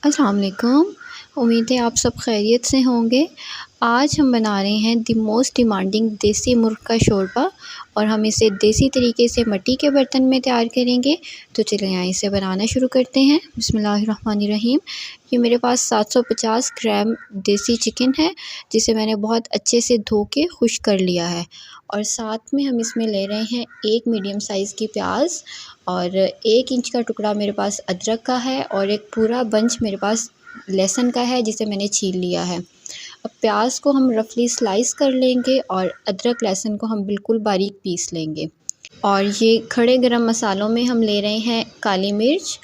अस्सलाम वालेकुम। उम्मीद है आप सब खैरियत से होंगे। आज हम बना रहे हैं द मोस्ट डिमांडिंग देसी मुर्ग़ का शोरबा और हम इसे देसी तरीके से मिट्टी के बर्तन में तैयार करेंगे। तो चलिए यहाँ इसे बनाना शुरू करते हैं। बिस्मिल्लाहिर्रहमानिर्रहीम। ये मेरे पास 750 ग्राम देसी चिकन है, जिसे मैंने बहुत अच्छे से धो के खुश्क कर लिया है। और साथ में हम इसमें ले रहे हैं एक मीडियम साइज़ की प्याज और 1 इंच का टुकड़ा मेरे पास अदरक का है और एक पूरा बंच मेरे पास लहसुन का है, जिसे मैंने छील लिया है। अब प्याज को हम रफली स्लाइस कर लेंगे और अदरक लहसुन को हम बिल्कुल बारीक पीस लेंगे। और ये खड़े गरम मसालों में हम ले रहे हैं काली मिर्च,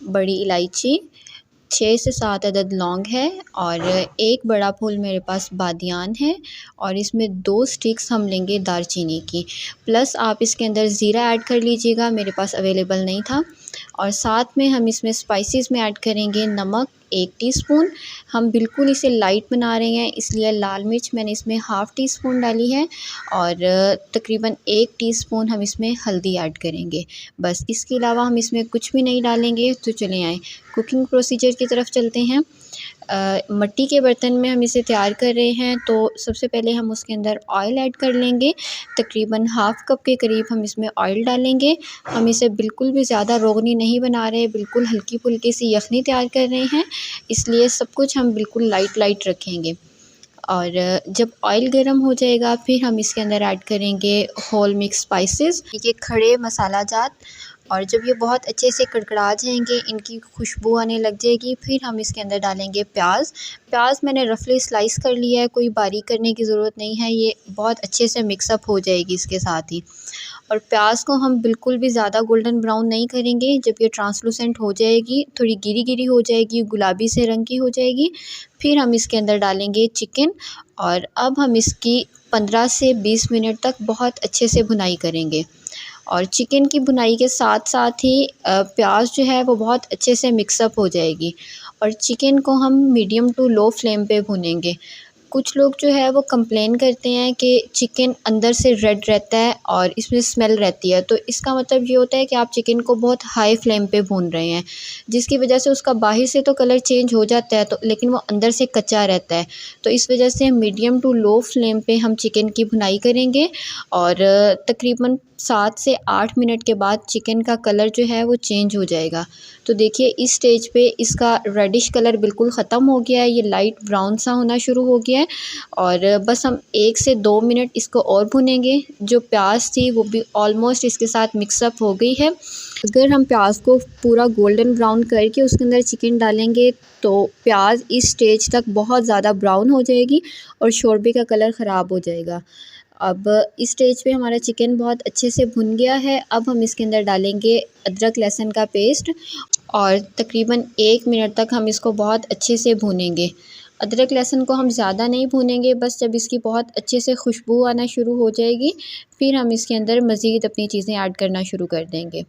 बड़ी इलायची, 6 से 7 अदद लौंग है और एक बड़ा फूल मेरे पास बादियान है और इसमें 2 स्टिक्स हम लेंगे दालचीनी की। प्लस आप इसके अंदर ज़ीरा ऐड कर लीजिएगा, मेरे पास अवेलेबल नहीं था। और साथ में हम इसमें स्पाइसेस में ऐड करेंगे नमक 1 टीस्पून। हम बिल्कुल इसे लाइट बना रहे हैं, इसलिए लाल मिर्च मैंने इसमें हाफ़ टी स्पून डाली है और तकरीबन 1 टीस्पून हम इसमें हल्दी ऐड करेंगे। बस इसके अलावा हम इसमें कुछ भी नहीं डालेंगे। तो चलें आएँ कुकिंग प्रोसीजर की तरफ चलते हैं। मिट्टी के बर्तन में हम इसे तैयार कर रहे हैं, तो सबसे पहले हम उसके अंदर ऑयल ऐड कर लेंगे। तकरीबन हाफ़ कप के करीब हम इसमें ऑयल डालेंगे। हम इसे बिल्कुल भी ज़्यादा रोगनी नहीं बना रहे, बिल्कुल हल्की-फुल्की सी यख़नी तैयार कर रहे हैं, इसलिए सब कुछ हम बिल्कुल लाइट रखेंगे। और जब ऑयल गर्म हो जाएगा फिर हम इसके अंदर ऐड करेंगे होल मिक्स स्पाइसेस, ये खड़े मसाला जात। और जब ये बहुत अच्छे से कड़कड़ा जाएंगे, इनकी खुशबू आने लग जाएगी, फिर हम इसके अंदर डालेंगे प्याज। प्याज मैंने रफली स्लाइस कर लिया है, कोई बारीक करने की ज़रूरत नहीं है, ये बहुत अच्छे से मिक्सअप हो जाएगी इसके साथ ही। और प्याज को हम बिल्कुल भी ज़्यादा गोल्डन ब्राउन नहीं करेंगे। जब ये ट्रांसलूसेंट हो जाएगी, थोड़ी गिरी हो जाएगी, गुलाबी से रंग की हो जाएगी, फिर हम इसके अंदर डालेंगे चिकन। और अब हम इसकी 15 से 20 मिनट तक बहुत अच्छे से भुनाई करेंगे। और चिकन की भुनाई के साथ साथ ही प्याज जो है वो बहुत अच्छे से मिक्सअप हो जाएगी। और चिकन को हम मीडियम टू लो फ्लेम पे भुनेंगे। कुछ लोग जो है वो कंप्लेन करते हैं कि चिकन अंदर से रेड रहता है और इसमें स्मेल रहती है, तो इसका मतलब ये होता है कि आप चिकन को बहुत हाई फ्लेम पे भून रहे हैं, जिसकी वजह से उसका बाहर से तो कलर चेंज हो जाता है, तो लेकिन वो अंदर से कच्चा रहता है। तो इस वजह से मीडियम टू लो फ्लेम पे हम चिकन की भुनाई करेंगे और तकरीबन 7 से 8 मिनट के बाद चिकन का कलर जो है वो चेंज हो जाएगा। तो देखिए इस स्टेज पे इसका रेडिश कलर बिल्कुल ख़त्म हो गया है, ये लाइट ब्राउन सा होना शुरू हो गया है। और बस हम 1 से 2 मिनट इसको और भुनेंगे। जो प्याज थी वो भी ऑलमोस्ट इसके साथ मिक्सअप हो गई है। अगर हम प्याज को पूरा गोल्डन ब्राउन करके उसके अंदर चिकन डालेंगे, तो प्याज इस स्टेज तक बहुत ज़्यादा ब्राउन हो जाएगी और शोरबे का कलर ख़राब हो जाएगा। अब इस स्टेज पे हमारा चिकन बहुत अच्छे से भुन गया है। अब हम इसके अंदर डालेंगे अदरक लहसुन का पेस्ट और तकरीबन 1 मिनट तक हम इसको बहुत अच्छे से भूनेंगे। अदरक लहसुन को हम ज़्यादा नहीं भूनेंगे, बस जब इसकी बहुत अच्छे से खुशबू आना शुरू हो जाएगी, फिर हम इसके अंदर मज़ीद अपनी चीज़ें ऐड करना शुरू कर देंगे।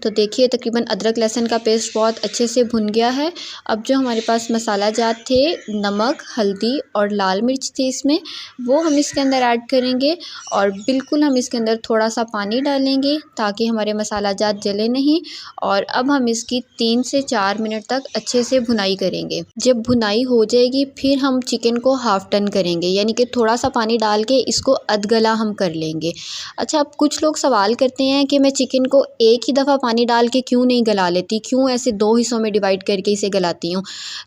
तो देखिए तकरीबन अदरक लहसुन का पेस्ट बहुत अच्छे से भुन गया है। अब जो हमारे पास मसाला जात थे, नमक, हल्दी और लाल मिर्च थी इसमें, वो हम इसके अंदर ऐड करेंगे और बिल्कुल हम इसके अंदर थोड़ा सा पानी डालेंगे ताकि हमारे मसाला जात जले नहीं। और अब हम इसकी 3 से 4 मिनट तक अच्छे से भुनाई करेंगे। जब भुनाई हो जाएगी फिर हम चिकन को हाफ़ टर्न करेंगे, यानी कि थोड़ा सा पानी डाल के इसको अधगला हम कर लेंगे। अच्छा, अब कुछ लोग सवाल करते हैं कि मैं चिकन को एक ही दफ़ा पानी डाल के क्यों नहीं गला लेती, क्यों ऐसे 2 हिस्सों में डिवाइड करके इसे गलाती हूँ।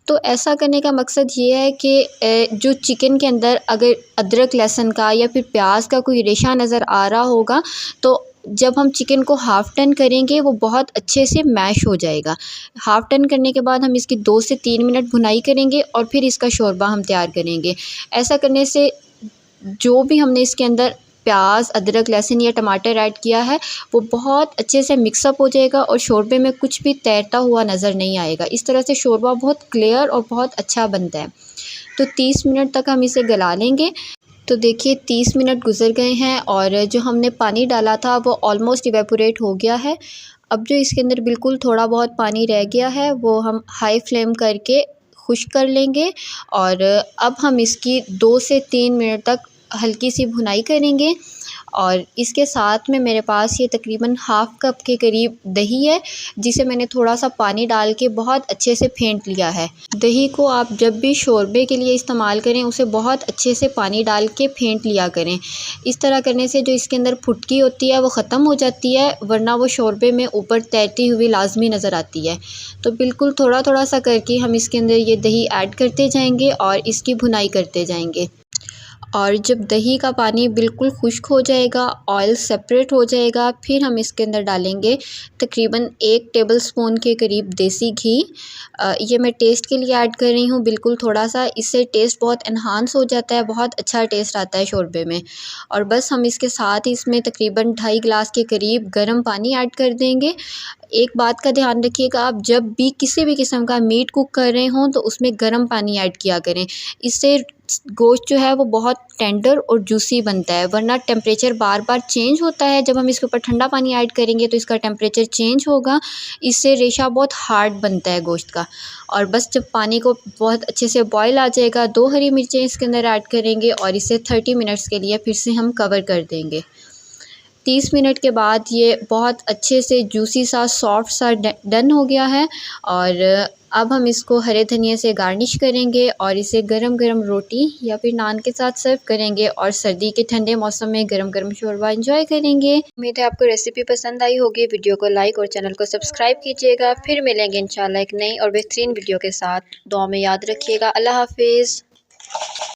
तो ऐसा करने का मकसद ये है कि जो चिकन के अंदर अगर अदरक लहसुन का या फिर प्याज का कोई रेशा नज़र आ रहा होगा, तो जब हम चिकन को हाफ़ टर्न करेंगे वो बहुत अच्छे से मैश हो जाएगा। हाफ़ टर्न करने के बाद हम इसकी 2 से 3 मिनट भुनाई करेंगे और फिर इसका शोरबा हम तैयार करेंगे। ऐसा करने से जो भी हमने इसके अंदर प्याज, अदरक, लहसुन या टमाटर ऐड किया है, वो बहुत अच्छे से मिक्सअप हो जाएगा और शोरबे में कुछ भी तैरता हुआ नज़र नहीं आएगा। इस तरह से शोरबा बहुत क्लियर और बहुत अच्छा बनता है। तो 30 मिनट तक हम इसे गला लेंगे। तो देखिए 30 मिनट गुज़र गए हैं और जो हमने पानी डाला था वो ऑलमोस्ट इवेपोरेट हो गया है। अब जो इसके अंदर बिल्कुल थोड़ा बहुत पानी रह गया है, वो हम हाई फ्लेम करके खुश्क कर लेंगे। और अब हम इसकी 2 से 3 मिनट तक हल्की सी भुनाई करेंगे। और इसके साथ में मेरे पास ये तकरीबन हाफ़ कप के करीब दही है, जिसे मैंने थोड़ा सा पानी डाल के बहुत अच्छे से फेंट लिया है। दही को आप जब भी शोरबे के लिए इस्तेमाल करें उसे बहुत अच्छे से पानी डाल के फेंट लिया करें। इस तरह करने से जो इसके अंदर फुटकी होती है वो ख़त्म हो जाती है, वरना वो शोरबे में ऊपर तैरती हुई लाजमी नज़र आती है। तो बिल्कुल थोड़ा थोड़ा सा करके हम इसके अंदर ये दही ऐड करते जाएंगे और इसकी भुनाई करते जाएंगे। और जब दही का पानी बिल्कुल खुश्क हो जाएगा, ऑयल सेपरेट हो जाएगा, फिर हम इसके अंदर डालेंगे तकरीबन 1 टेबलस्पून के करीब देसी घी। ये मैं टेस्ट के लिए ऐड कर रही हूँ, बिल्कुल थोड़ा सा, इससे टेस्ट बहुत एनहांस हो जाता है, बहुत अच्छा टेस्ट आता है शोरबे में। और बस हम इसके साथ ही इसमें तकरीबन 2.5 गिलास के करीब गर्म पानी ऐड कर देंगे। एक बात का ध्यान रखिएगा, आप जब भी किसी भी किस्म का मीट कुक कर रहे हों तो उसमें गर्म पानी ऐड किया करें। इससे गोश्त जो है वो बहुत टेंडर और जूसी बनता है, वरना टेम्परेचर बार बार चेंज होता है। जब हम इसके ऊपर ठंडा पानी ऐड करेंगे तो इसका टेम्परेचर चेंज होगा, इससे रेशा बहुत हार्ड बनता है गोश्त का। और बस जब पानी को बहुत अच्छे से बॉयल आ जाएगा, 2 हरी मिर्चें इसके अंदर ऐड करेंगे और इसे 30 मिनट्स के लिए फिर से हम कवर कर देंगे। 30 मिनट के बाद ये बहुत अच्छे से जूसी सा सॉफ्ट सा डन हो गया है। और अब हम इसको हरे धनिए से गार्निश करेंगे और इसे गरम गरम रोटी या फिर नान के साथ सर्व करेंगे और सर्दी के ठंडे मौसम में गरम गरम शोरबा एंजॉय करेंगे। उम्मीद है आपको रेसिपी पसंद आई होगी। वीडियो को लाइक और चैनल को सब्सक्राइब कीजिएगा। फिर मिलेंगे इंशाल्लाह एक नई और बेहतरीन वीडियो के साथ। दुआ में याद रखिएगा। अल्लाह हाफिज़।